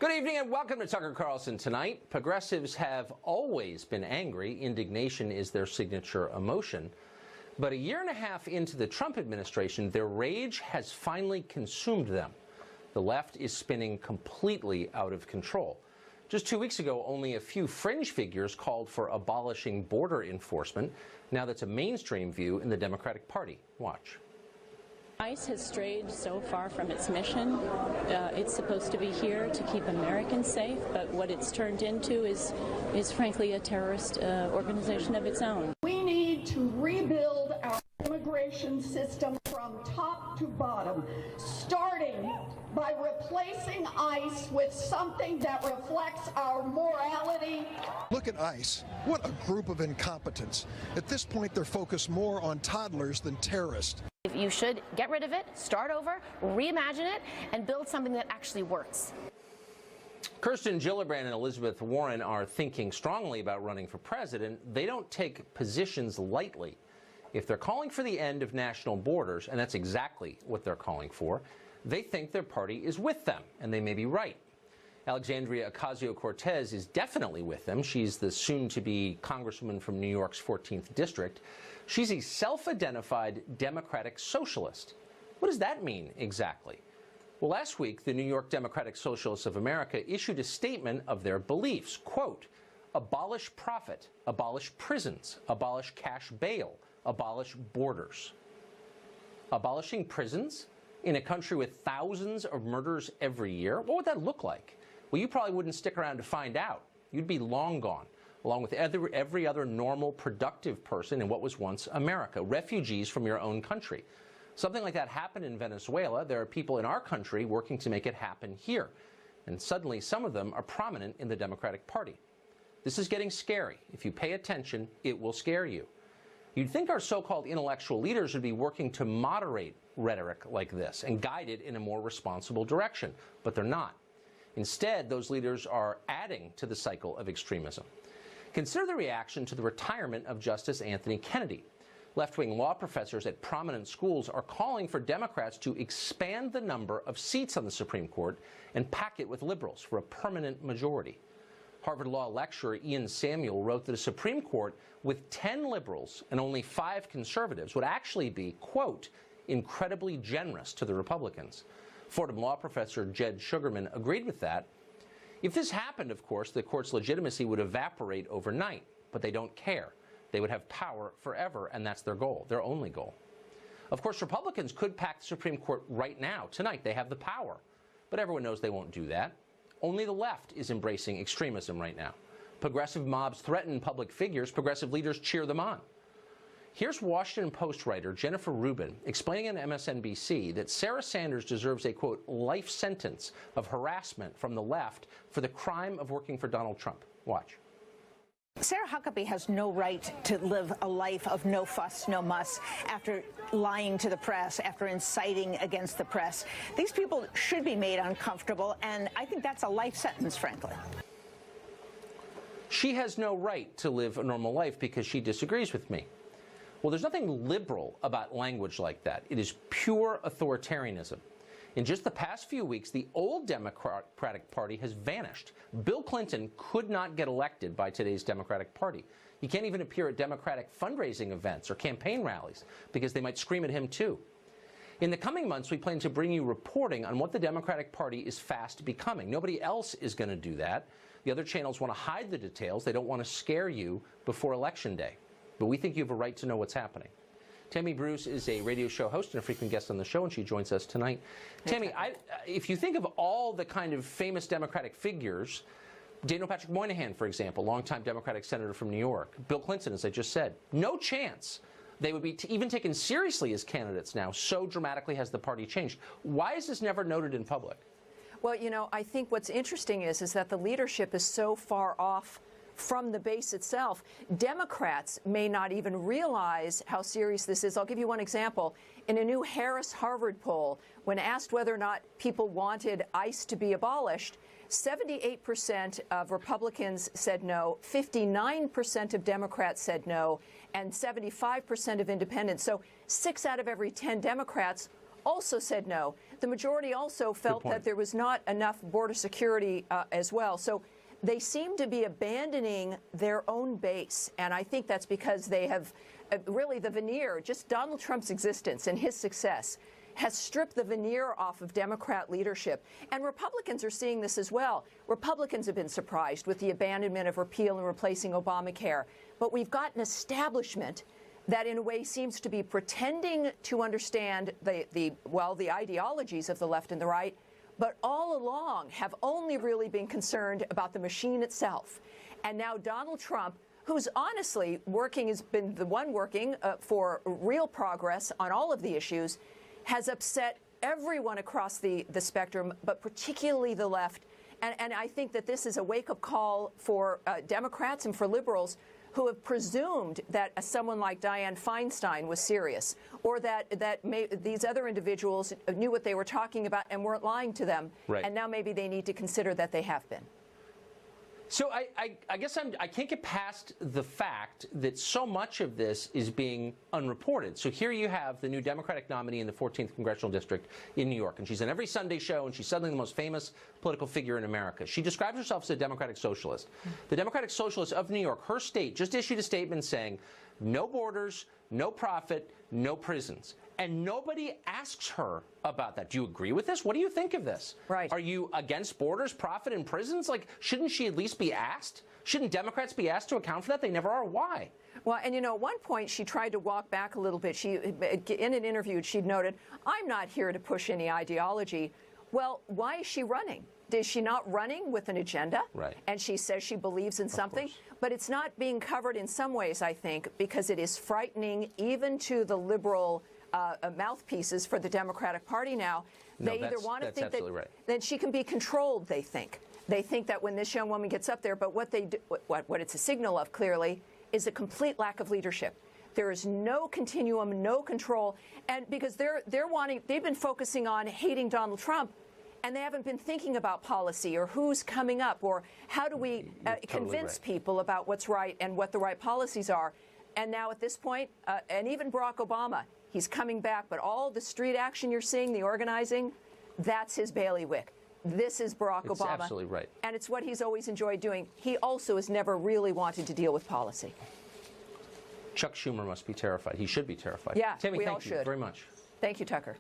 Good evening and welcome to Tucker Carlson Tonight. Progressives have always been angry. Indignation is their signature emotion. But a year and a half into the Trump administration, their rage has finally consumed them. The left is spinning completely out of control. Just 2 weeks ago, only a few fringe figures called for abolishing border enforcement. Now that's a mainstream view in the Democratic Party. Watch. ICE has strayed so far from its mission. It's supposed to be here to keep Americans safe, but what it's turned into is frankly a terrorist organization of its own. We need to rebuild our immigration system from top to bottom, starting by replacing ICE with something that reflects our morality. Look at ICE. What a group of incompetents. At this point, they're focused more on toddlers than terrorists. You should get rid of it, start over, reimagine it, and build something that actually works. Kirsten Gillibrand and Elizabeth Warren are thinking strongly about running for president. They don't take positions lightly. If they're calling for the end of national borders, and that's exactly what they're calling for, they think their party is with them, and they may be right. Alexandria Ocasio-Cortez is definitely with them. She's the soon-to-be congresswoman from New York's 14th district. She's a self-identified Democratic socialist. What does that mean exactly? Well, last week, the New York Democratic Socialists of America issued a statement of their beliefs. Quote, abolish profit, abolish prisons, abolish cash bail, abolish borders. Abolishing prisons in a country with thousands of murders every year? What would that look like? Well, you probably wouldn't stick around to find out. You'd be long gone, along with every other normal, productive person in what was once America, refugees from your own country. Something like that happened in Venezuela. There are people in our country working to make it happen here. And suddenly, some of them are prominent in the Democratic Party. This is getting scary. If you pay attention, it will scare you. You'd think our so-called intellectual leaders would be working to moderate rhetoric like this and guide it in a more responsible direction, but they're not. Instead, those leaders are adding to the cycle of extremism. Consider the reaction to the retirement of Justice Anthony Kennedy. Left-wing law professors at prominent schools are calling for Democrats to expand the number of seats on the Supreme Court and pack it with liberals for a permanent majority. Harvard Law lecturer Ian Samuel wrote that a Supreme Court with 10 liberals and only 5 conservatives would actually be, quote, incredibly generous to the Republicans. Fordham law professor Jed Sugarman agreed with that. If this happened, of course, the court's legitimacy would evaporate overnight, but they don't care. They would have power forever, and that's their goal, their only goal. Of course, Republicans could pack the Supreme Court right now, tonight. They have the power. But everyone knows they won't do that. Only the left is embracing extremism right now. Progressive mobs threaten public figures. Progressive leaders cheer them on. Here's Washington Post writer Jennifer Rubin explaining on MSNBC that Sarah Sanders deserves a, quote, life sentence of harassment from the left for the crime of working for Donald Trump. Watch. Sarah Huckabee has no right to live a life of no fuss, no muss after lying to the press, after inciting against the press. These people should be made uncomfortable, and I think that's a life sentence, frankly. She has no right to live a normal life because she disagrees with me. Well, there's nothing liberal about language like that. It is pure authoritarianism. In just the past few weeks, the old Democratic Party has vanished. Bill Clinton could not get elected by today's Democratic Party. He can't even appear at Democratic fundraising events or campaign rallies because they might scream at him too. In the coming months, we plan to bring you reporting on what the Democratic Party is fast becoming. Nobody else is going to do that. The other channels want to hide the details. They don't want to scare you before Election Day. But we think you have a right to know what's happening. Tammy Bruce is a radio show host and a frequent guest on the show, and she joins us tonight. Tammy, if you think of all the kind of famous Democratic figures, Daniel Patrick Moynihan, for example, longtime Democratic senator from New York, Bill Clinton, as I just said, no chance they would be even taken seriously as candidates now. So dramatically has the party changed. Why is this never noted in public? Well, you know, I think what's interesting is that the leadership is so far off from the base itself. Democrats may not even realize how serious this is. I'll give you one example. In a new Harris-Harvard poll, when asked whether or not people wanted ICE to be abolished, 78% of Republicans said no, 59% of Democrats said no, and 75% of independents. So 6 out of every 10 Democrats also said no. The majority also felt that there was not enough border security as well. So they seem to be abandoning their own base, and I think that's because they have really the veneer, just Donald Trump's existence and his success has stripped the veneer off of Democrat leadership. And Republicans are seeing this as well. Republicans have been surprised with the abandonment of repeal and replacing Obamacare. But we've got an establishment that in a way seems to be pretending to understand the ideologies of the left and the right, but all along have only really been concerned about the machine itself. And now Donald Trump, who's honestly has been the one working for real progress on all of the issues, has upset everyone across the spectrum, but particularly the left. And I think that this is a wake-up call for Democrats and for liberals who have presumed that someone like Dianne Feinstein was serious, or that these other individuals knew what they were talking about and weren't lying to them. Right. And now maybe they need to consider that they have been. So I guess I can't get past the fact that so much of this is being unreported. So here you have the new Democratic nominee in the 14th Congressional District in New York, and she's on every Sunday show, and she's suddenly the most famous political figure in America. She describes herself as a Democratic Socialist. The Democratic Socialists of New York, her state, just issued a statement saying, no borders, no profit, no prisons. And nobody asks her about that. Do you agree with this? What do you think of this? Right. Are you against borders, profit, and prisons? Like, shouldn't she at least be asked? Shouldn't Democrats be asked to account for that? They never are. Why? Well, and at one point she tried to walk back a little bit. She, in an interview, she'd noted, I'm not here to push any ideology. Well, why is she running? Is she not running with an agenda? Right. And she says she believes in something. But it's not being covered in some ways, I think, because it is frightening even to the liberal mouthpieces for the Democratic Party now. No, they either want to think that she can be controlled, they think. They think that when this young woman gets up there, but what it's a signal of, clearly, is a complete lack of leadership. There is no continuum, no control, and because they've been focusing on hating Donald Trump, and they haven't been thinking about policy or who's coming up or how do we convince people about what's right and what the right policies are. And now at this point, and even Barack Obama, he's coming back, but all the street action you're seeing, the organizing, that's his bailiwick. This is Barack Obama. It's absolutely right. And it's what he's always enjoyed doing. He also has never really wanted to deal with policy. Chuck Schumer must be terrified. He should be terrified. Yeah, Tammy, we all thank you should. very much. Thank you, Tucker.